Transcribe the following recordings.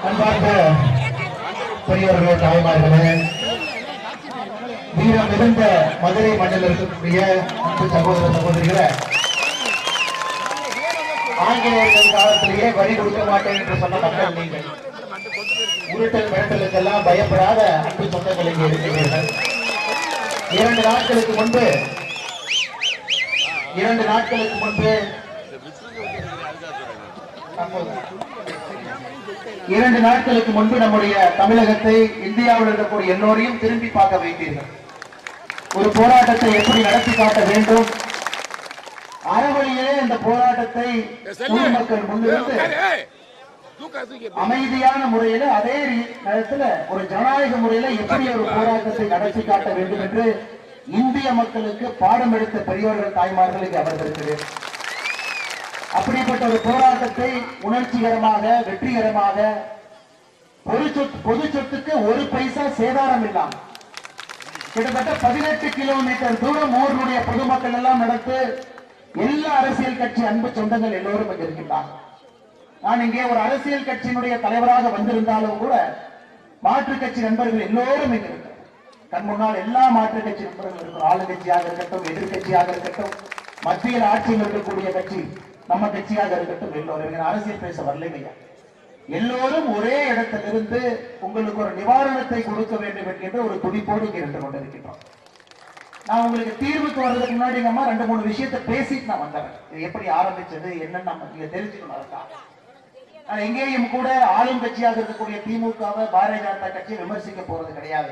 அன்பார்ந்த பெரியவர்களே, தாய்மார்களே, வீரம் மிகுந்த மதுரை மண்ணில் இருக்கக்கூடிய அன்பு சகோதர சகோதரிகளை, ஆங்கிலேயர்கள் காலத்திலேயே வரி கொடுக்க மாட்டேன் என்று சொன்ன மக்கள் நீங்கள். உருட்டல் மிரட்டலுக்கெல்லாம் பயப்படாத அன்பு சொந்தங்கள் இங்கே இருக்கிறீர்கள். 2 நாட்களுக்கு முன்பு 2 நாட்களுக்கு முன்பு 2 நாட்களுக்கு முன்பு நம்முடைய தமிழகத்தை, இந்தியாவில் இருக்கக்கூடிய எல்லோரையும் திரும்பி பார்க்க வைத்தீர்கள். ஒரு போராட்டத்தை எப்படி நடத்தி காட்ட வேண்டும், அறவழியிலே இந்த போராட்டத்தை மக்கள் முன்னிருந்து அமைதியான முறையில, அதே நேரத்தில் ஒரு ஜனநாயக முறையில எப்படி ஒரு போராட்டத்தை நடத்தி காட்ட வேண்டும் என்று இந்திய மக்களுக்கு பாடம் எடுத்த பெரியவர்கள், தாய்மார்களுக்கு அமர்ந்திருக்கிறது. அப்படிப்பட்ட ஒரு போராட்டத்தை உணர்ச்சிகரமாக, வெற்றிகரமாக, பொது சொத்துக்கு 1 பைசா சேதாரம் இல்லாமல் கிட்டத்தட்ட 18 கிலோமீட்டர் தூரம் ஊருடைய பொதுமக்கள் எல்லாம் நடத்து எல்லா அரசியல் கட்சி அன்பு சொந்தங்கள் எல்லோரும் இங்கு இருக்கின்றார். நான் இங்கே ஒரு அரசியல் கட்சியினுடைய தலைவராக வந்திருந்தாலும் கூட மாற்றுக் கட்சி நண்பர்கள் எல்லோரும் இங்கு இருக்கிறார். கண் முன்னால் எல்லா மாற்றுக் கட்சி நண்பர்கள் இருக்கிறோம். ஆளுங்கட்சியாக இருக்கட்டும், எதிர்கட்சியாக இருக்கட்டும், மத்தியில் ஆட்சியில் இருக்கக்கூடிய கட்சி நம்ம கட்சியாக இருக்கட்டும், எல்லோரும் அரசியல் பேச வரலையா, எல்லோரும் ஒரே இடத்திலிருந்து உங்களுக்கு ஒரு நிவாரணத்தை கொடுக்க வேண்டும் என்கின்ற ஒரு துடிப்போடு இங்கே இருந்து கொண்டிருக்கின்றோம். நான் உங்களுக்கு தீர்வுக்கு வர்றதுக்கு முன்னாடி 2-3 விஷயத்தை பேசிட்டு நான் வந்தேன். இது எப்படி ஆரம்பிச்சது என்னன்னு நம்ம நீங்க தெரிஞ்சுக்கணும். நான் எங்கேயும் கூட ஆளும் கட்சியாக இருக்கக்கூடிய திமுகவை, பாரதிய ஜனதா கட்சியை விமர்சிக்க போறது கிடையாது,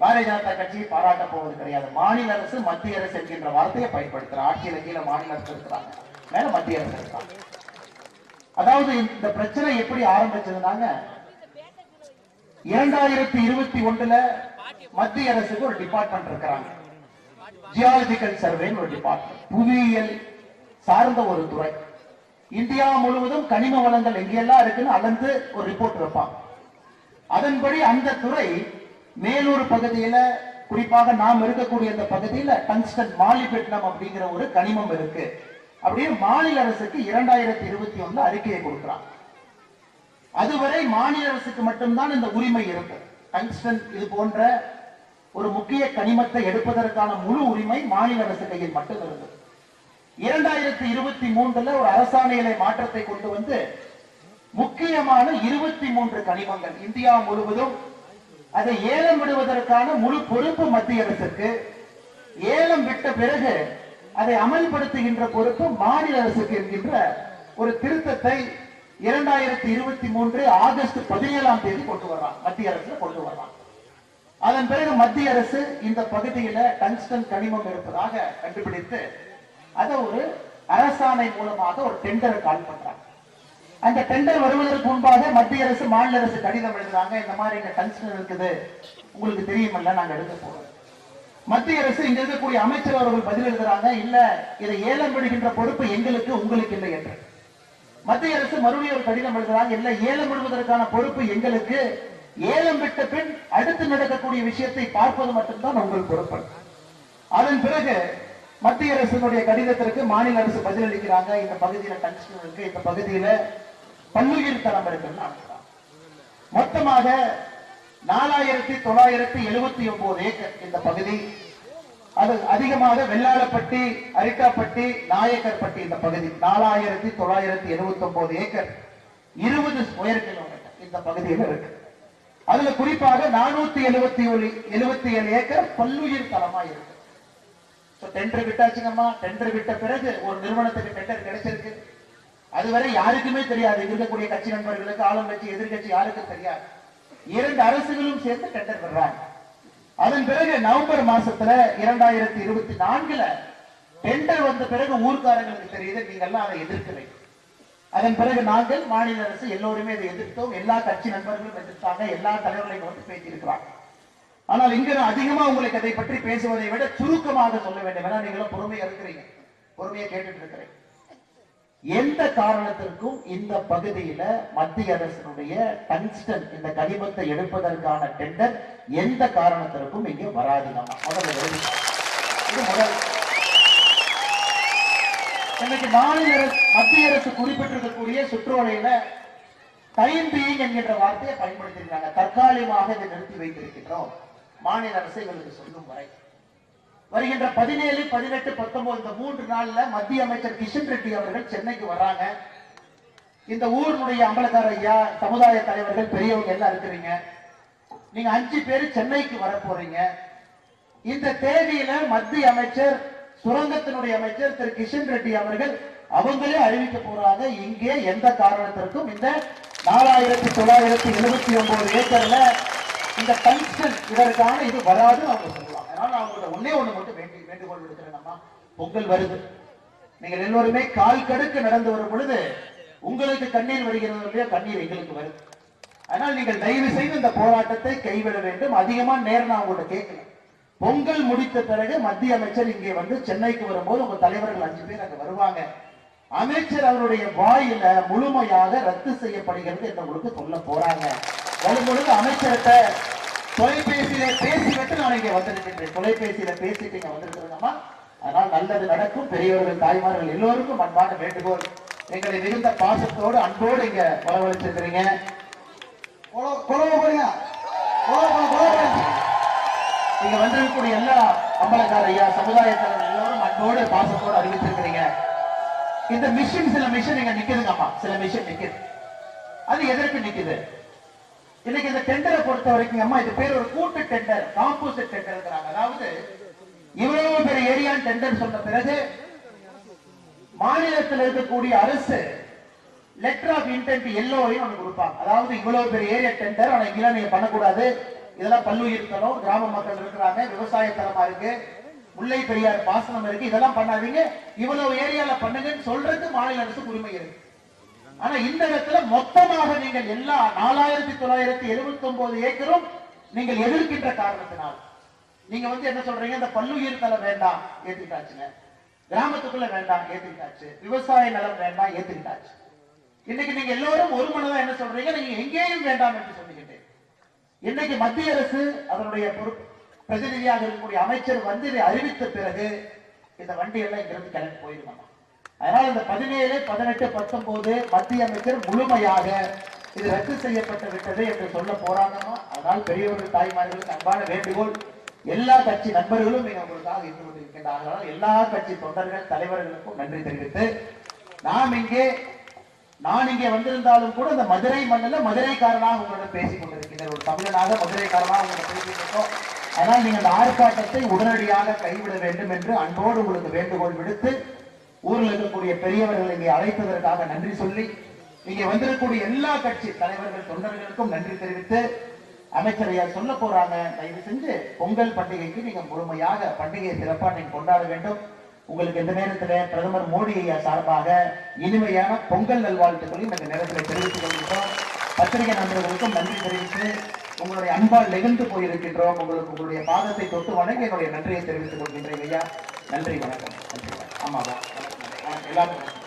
பாரதிய ஜனதா கட்சியை பாராட்ட போவது கிடையாது. மாநில அரசு, மத்திய அரசு என்கின்ற வார்த்தையை பயன்படுத்துற ஆட்சியில கீழே மாநில அரசு இருக்கிறாங்க, மேல மத்திய அரசு இருக்காங்க. அதாவது இந்த பிரச்சனை எப்படி ஆரம்பிச்சதுனாங்க, 2021 மத்திய அரசுக்கு ஒரு டிபார்ட்மெண்ட் இருக்கிறாங்க, ஜியாலஜிக்கல் சர்வே ஒரு டிபார்ட்மெண்ட், புவியியல் சார்ந்த ஒரு துறை. இந்தியா முழுவதும் கனிம வளங்கள் எங்கெல்லாம் இருக்குன்னு அளந்து ஒரு ரிப்போர்ட் வைப்பாங்க. அதன்படி அந்த துறை மேலூர் பகுதியில, குறிப்பாக நாம் இருக்கக்கூடிய இந்த பகுதியில் டங்ஸ்டன் மாலிபெட்னம் அப்படிங்கிற ஒரு கனிமம் இருக்கு அப்படின்னு மாநில அரசுக்கு 2021 அறிக்கையை கொடுக்கிறாங்க. அதுவரை மாநில அரசுக்கு மட்டும்தான் இந்த உரிமை இருக்கு. டங்ஸ்டன் இது போன்ற ஒரு முக்கிய கனிமத்தை எடுப்பதற்கான முழு உரிமை மாநில அரசு கையில் மட்டும் இருந்தது. 2023 ஒரு அரசாணையிலே மாற்றத்தை கொண்டு வந்து முக்கியமான 23 கனிமங்கள் இந்தியா முழுவதும் அதை ஏலம் விடுவதற்கான முழு பொறுப்பு மத்திய அரசுக்கு, ஏலம் விட்ட பிறகு அதை அமல்படுத்துகின்ற பொறுப்பு மாநில அரசுக்கு என்கின்ற ஒரு திருத்தத்தை 2023 ஆகஸ்ட் 17 கொண்டு வர்றாங்க, மத்திய அரசு கொண்டு வர்றாங்க. அதன் பிறகு மத்திய அரசு இந்த பகுதியில டங்ஸ்டன் கனிமம் இருப்பதாக கண்டுபிடித்து அதை ஒரு அரசாணை மூலமாக ஒரு டெண்டரை கால் பண்றாங்க. அந்த டெண்டர் வருவதற்கு முன்பாக மத்திய அரசு, மாநில அரசு கடிதம் எழுதுறாங்க, இந்த மாதிரி இங்க டங்ஸ்டன் இருக்குது, உங்களுக்கு தெரியுமல்ல, நாங்க எடுக்க போறோம். மத்திய அரசு இங்க இருக்கக்கூடிய அமைச்சர் அவர்கள் பதில் எழுதுறாங்க, இல்ல இதை ஏலம் விடுகின்ற பொறுப்பு எங்களுக்கு, உங்களுக்கு இல்லை என்று. மத்திய அரசு மறுபடியும் ஒரு கடிதம் எழுதுறாங்க, இல்ல ஏலம் விடுவதற்கான பொறுப்பு எங்களுக்கு, ஏலம் விட்ட பின் அடுத்து நடக்கக்கூடிய விஷயத்தை பார்ப்பது மட்டும்தான் உங்கள் பொறுப்பு. அதன் பிறகு மத்திய அரசினுடைய கடிதத்திற்கு மாநில அரசு பதிலளிக்கிறாங்க, இந்த பகுதியில டங்ஸ்டன் இருக்கு, இந்த பகுதியில பல்லுயிர் தரம் இருக்குன்னு அனுப்புறாங்க. மொத்தமாக 4979 ஏக்கர் இந்த பகுதி. அது அதிகமாக வெள்ளாளப்பட்டி, அரிட்டாப்பட்டி, நாயக்கர்பட்டி இந்த பகுதி 4979 ஏக்கர், 20 ஸ்கொயர் கிலோமீட்டர் இந்த பகுதியில் இருக்கு. அதுல குறிப்பாக 477 ஏக்கர் பல்லுயிர் தலமா இருக்கு. டெண்டர் விட்டாச்சுங்கம்மா. டெண்டர் விட்ட பிறகு ஒரு நிறுவனத்துக்கு டெண்டர் கிடைச்சிருக்கு. அதுவரை யாருக்குமே தெரியாது, இருக்கக்கூடிய கட்சி நண்பர்களுக்கு, ஆளுங்கட்சி, எதிர்கட்சி யாருக்கும் தெரியாது. 2 அரசுகளும் சேர்ந்து டெண்டர் விடுறாங்க. அதன் பிறகு நவம்பர் மாசத்துல 2024 டெண்டர் வந்த பிறகு ஊர்க்காரங்களுக்கு தெரியுது, நீங்க எல்லாம் அதை எதிர்க்கிறீங்க. அதன் பிறகு நாங்கள், மாநில அரசு எல்லோருமே அதை எதிர்த்தோம், எல்லா கட்சி நண்பர்களும் எதிர்த்தாங்க, எல்லா தலைவர்களையும் வந்து பேசியிருக்கிறாங்க. ஆனால் இங்க அதிகமா உங்களுக்கு அதை பற்றி பேசுவதை விட சுருக்கமாக சொல்ல வேண்டும். ஏன்னா நீங்களும் பொறுமையா இருக்கிறீங்க, பொறுமையா கேட்டுட்டு இருக்கிறீங்க. எந்த காரணத்திற்கும் இந்த பகுதியில மத்திய அரசினுடைய டங்ஸ்டன் இந்த கனிமத்தை எடுப்பதற்கான டெண்டர் எந்த காரணத்திற்கும் இங்கே வராது. இன்னைக்கு மத்திய அரசு குறிப்பிட்டிருக்கக்கூடிய சுற்றுவலையில டைம் பீயிங் என்கின்ற வார்த்தையை பயன்படுத்தியிருக்காங்க. தற்காலிகமாக இதை நிறுத்தி வைத்திருக்கின்றோம் மாநில அரசு இவர்களுக்கு சொல்லும் வரை. வருகின்ற 17, 18, 19 இந்த 3 நாள்ல மத்திய அமைச்சர் கிஷன் ரெட்டி அவர்கள் சென்னைக்கு வர்றாங்க. இந்த ஊருடைய அம்பலக்கார ஐயா, சமுதாய தலைவர்கள், பெரியவங்க எல்லாம் இருக்கிறீங்க. நீங்க 5 பேர் சென்னைக்கு வர போறீங்க. இந்த தேதியில மத்திய அமைச்சர், சுரங்கத்தினுடைய அமைச்சர் திரு கிஷன் ரெட்டி அவர்கள் அவங்களே அறிவிக்க போறாங்க. இங்கே எந்த காரணத்திற்கும் இந்த 4979 ஏக்கர்ல இந்த டங்ஸ்டன் இதற்கான இது வராது அவங்க சொல்லுவாங்க. அதனால அவங்களோட ஒன்னே ஒண்ணு மட்டும் வேண்டுகோள் விடுக்கிறேன். பொங்கல் வருது, நீங்கள் எல்லோருமே கால் கடுக்க நடந்து வரும் பொழுது உங்களுக்கு கண்ணீர் வருகிறது இல்லையா, கண்ணீர் எங்களுக்கு வருது. அதனால் நீங்கள் தயவு செய்து இந்த போராட்டத்தை கைவிட வேண்டும். அதிகமா நேரம் நான் உங்கள்ட்ட கேட்கல. பொங்கல் முடித்த பிறகு மத்திய அமைச்சர் இங்கே வந்து சென்னைக்கு வரும்போது உங்க தலைவர்கள் 5 பேர் அங்க வருவாங்க. அமைச்சர் அவருடைய வாயில முழுமையாக ரத்து செய்யப்படுகிறது என்று உங்களுக்கு சொல்ல போறாங்க. வரும்பொழுது அமைச்சர்கிட்ட தொலைபேசியில பேசிவிட்டு நான் இங்க வந்திருக்கின்றேன். தொலைபேசியில பேசிட்டு இங்க வந்திருக்கிறோம்மா. அதனால் நல்லது நடக்கும். பெரியவர்கள், தாய்மார்கள் எல்லோருக்கும் அன்பான வேண்டுகோள். எங்களை மிகுந்த பாசத்தோடு அன்போடு இங்க வரவழைச்சிருக்கிறீங்க. இங்க வந்திருக்கக்கூடிய எல்லா அம்பலக்கார ஐயா, சமுதாய தலைவர் எல்லோரும் அன்போடு பாசத்தோடு அறிவிச்சிருக்கிறீங்க. இந்த மிஷின், சில மிஷின் இங்க நிக்குதுங்கம்மா, சில மிஷின் நிக்குது. அது எதற்கு நிக்குது? இன்னைக்கு இந்த டெண்டரை பொறுத்த வரைக்கும் அம்மா, இது பேர் ஒரு கூட்டு டெண்டர், காம்போசிட் டெண்டர். அதாவது இவ்வளவு பெரிய ஏரியா டெண்டர் சொன்ன பிறகு மாநிலத்தில் இருக்கக்கூடிய அரசு லெட்டர் ஆஃப் இன்டென்ட் எல்லோரையும் ஒன்று கொடுப்பாங்க. அதாவது இவ்வளவு பெரிய ஏரியா டெண்டர், ஆனா இதெல்லாம் நீங்க பண்ணக்கூடாது, இதெல்லாம் பல்லுயிர் தலம், கிராம மக்கள் இருக்கிறாங்க, விவசாய தலமா இருக்கு, முல்லை பெரியார் பாசனம் இருக்கு, இதெல்லாம் பண்ணாதீங்க, இவ்வளவு ஏரியால பண்ணுங்கன்னு சொல்றது மாநில அரசு உரிமை இருக்கு. ஆனா இந்த இடத்துல மொத்தமாக நீங்கள் எல்லா 4979 ஏக்கரும் நீங்கள் எதிர்க்கின்ற காரணத்தினால் நீங்க வந்து என்ன சொல்றீங்க, இந்த பல்லுயிர் தலம் வேண்டாம், ஏத்துக்கிட்டாச்சுங்க, கிராமத்துக்குள்ள வேண்டாம், ஏத்துக்கிட்டாச்சு, விவசாய நிலம் வேண்டாம், ஏத்துக்கிட்டாச்சு. இன்னைக்கு நீங்க எல்லோரும் ஒரு மனதா என்ன சொல்றீங்க, நீங்க எங்கேயும் வேண்டாம் என்று சொல்லிக்கிட்டு இன்னைக்கு மத்திய அரசு அதனுடைய பிரதிநிதியாக இருக்கக்கூடிய அமைச்சர் வந்து இதை அறிவித்த பிறகு இந்த வண்டி எல்லாம் இங்கிருந்து கிளம்பி போயிருக்காங்க. அதனால இந்த 17, 18, 19 மத்திய அமைச்சர் முழுமையாக இது ரத்து செய்யப்பட்டு விட்டது என்று சொல்ல போறாங்கம்மா. அதனால் பெரியவர்கள், தாய்மார்களுக்கு அன்பான வேண்டுகோள். எல்லா கட்சி நண்பர்களும் உங்களுக்காக இருந்து கொண்டிருக்கின்றார்கள். எல்லா கட்சி தொண்டர்கள், தலைவர்களுக்கும் நன்றி தெரிவித்து நான் இங்கே வந்திருந்தாலும் கூட இந்த மதுரை மண்ணில் மதுரைக்காரனாக உங்களிடம் பேசிக் கொண்டிருக்கின்ற ஒரு தமிழனாக மதுரைக்காரனாக உங்களை பேசியிருக்கோம். அதனால் நீங்கள் அந்த ஆர்ப்பாட்டத்தை உடனடியாக கைவிட வேண்டும் என்று அன்போடு உங்களுக்கு வேண்டுகோள் விடுத்து, ஊரில் இருக்கக்கூடிய பெரியவர்கள் இங்கே அழைத்ததற்காக நன்றி சொல்லி, இங்கே வந்திருக்கக்கூடிய எல்லா கட்சி தலைவர்கள், தொண்டர்களுக்கும் நன்றி தெரிவித்து, அமைச்சரையார் சொல்ல போறாங்க, தயவு செஞ்சு பொங்கல் பண்டிகைக்கு நீங்க முழுமையாக பண்டிகையை சிறப்பாக நீங்க கொண்டாட வேண்டும். உங்களுக்கு இந்த நேரத்தில் பிரதமர் மோடி ஐயா சார்பாக இனிமையான பொங்கல் நல்வாழ்த்துக்களையும் இந்த நேரத்தில் தெரிவித்துக் கொள்கின்றோம். பத்திரிகை நண்பர்களுக்கும் நன்றி தெரிவித்து உங்களுடைய அன்பால் நெகிழ்ந்து போயிருக்கின்றோம். உங்களுடைய பாதத்தை தொட்டு வணங்கி என்னுடைய நன்றியை தெரிவித்துக் கொள்கின்றேன் ஐயா. நன்றி, வணக்கம். ஆமாவா, எல்லாரும் வணக்கம்.